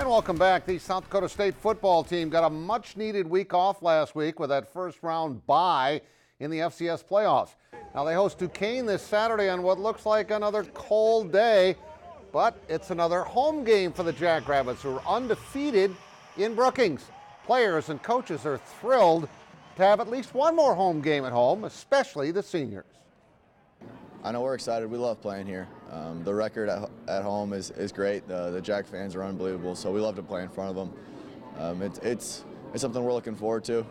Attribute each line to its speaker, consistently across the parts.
Speaker 1: And welcome back. The South Dakota State football team got a much-needed week off last week with that first-round bye in the FCS playoffs. Now they host Duquesne this Saturday on what looks like another cold day, but it's another home game for the Jackrabbits, who are undefeated in Brookings. Players and coaches are thrilled to have at least one more home game at home, especially the seniors.
Speaker 2: I know we're excited. We love playing here. The record at home is great. The Jack fans are unbelievable, so we love to play in front of them. It's something we're looking forward to.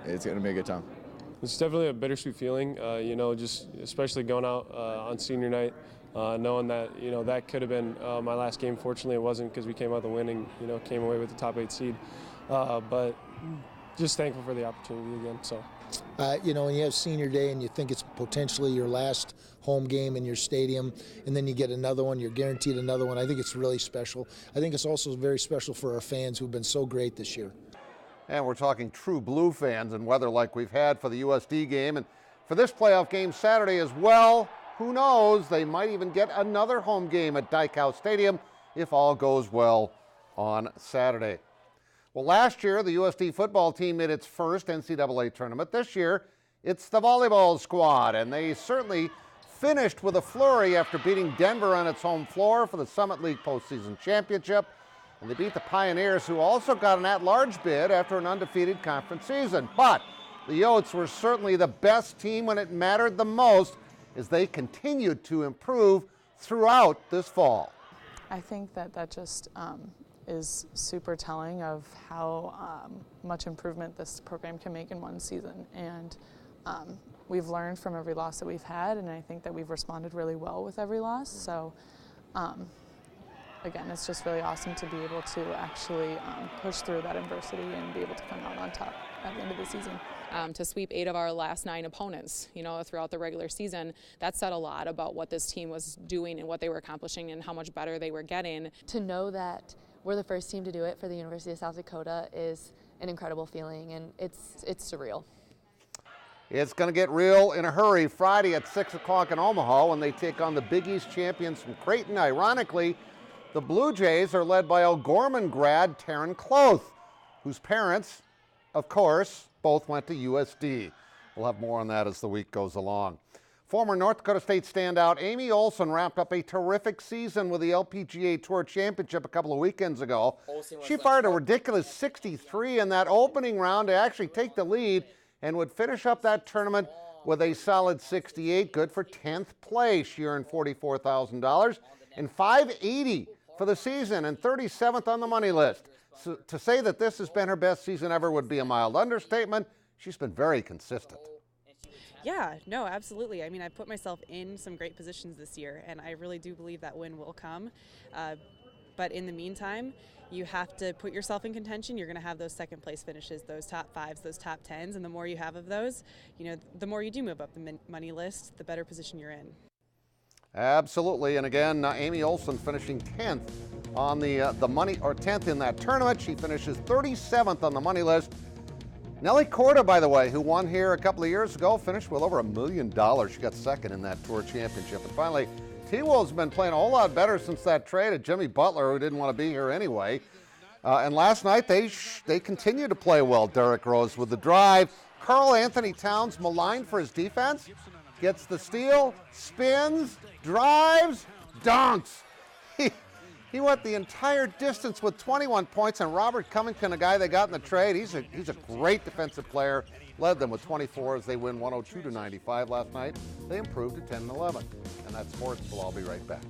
Speaker 2: It's going to be a good time.
Speaker 3: It's definitely a bittersweet feeling, just especially going out on senior night, knowing that, that could have been my last game. Fortunately, it wasn't, because we came out the winning, came away with the top 8 seed. But just thankful for the opportunity again. So.
Speaker 4: When you have senior day and you think it's potentially your last home game in your stadium, and then you get another one, you're guaranteed another one, I think it's really special. I think it's also very special for our fans who've been so great this year.
Speaker 1: And we're talking true blue fans and weather like we've had for the USD game. And for this playoff game Saturday as well, who knows, they might even get another home game at Dyke House Stadium if all goes well on Saturday. Well, last year, the USD football team made its first NCAA tournament. This year, it's the volleyball squad, and they certainly finished with a flurry after beating Denver on its home floor for the Summit League postseason championship. And they beat the Pioneers, who also got an at-large bid after an undefeated conference season. But the Yotes were certainly the best team when it mattered the most, as they continued to improve throughout this fall.
Speaker 5: I think that just is super telling of how much improvement this program can make in one season. And we've learned from every loss that we've had, and I think that we've responded really well with every loss. So again, it's just really awesome to be able to actually push through that adversity and be able to come out on top at the end of the season.
Speaker 6: To sweep 8 of our last 9 opponents, throughout the regular season, that said a lot about what this team was doing and what they were accomplishing and how much better they were getting.
Speaker 7: To know that we're the first team to do it for the University of South Dakota is an incredible feeling, and it's surreal.
Speaker 1: It's going to get real in a hurry Friday at 6 o'clock in Omaha when they take on the Big East champions from Creighton. Ironically, the Blue Jays are led by O'Gorman grad Taryn Cloth, whose parents, of course, both went to USD. We'll have more on that as the week goes along. Former North Dakota State standout Amy Olson wrapped up a terrific season with the LPGA Tour Championship a couple of weekends ago. She fired a ridiculous 63 in that opening round to actually take the lead and would finish up that tournament with a solid 68, good for 10th place. She earned $44,000 and $580 for the season and 37th on the money list. So to say that this has been her best season ever would be a mild understatement. She's been very consistent.
Speaker 8: Yeah, no, absolutely. I mean, I put myself in some great positions this year, and I really do believe that win will come. But in the meantime, you have to put yourself in contention. You're going to have those second place finishes, those top 5s, those top 10s, and the more you have of those, the more you do move up the money list, the better position you're in.
Speaker 1: Absolutely, and again, Amy Olson finishing 10th on the money, or 10th in that tournament. She finishes 37th on the money list. Nelly Corda, by the way, who won here a couple of years ago, finished with over $1 million. She got second in that tour championship. And finally, T-Wolves been playing a whole lot better since that trade of Jimmy Butler, who didn't want to be here anyway. And last night, they continue to play well. Derrick Rose with the drive. Karl Anthony Towns maligned for his defense. Gets the steal, spins, drives, dunks. He went the entire distance with 21 points, and Robert Covington, a guy they got in the trade, he's a great defensive player, led them with 24 as they win 102-95 last night. They improved to 10-11. And that's sports. We'll all be right back.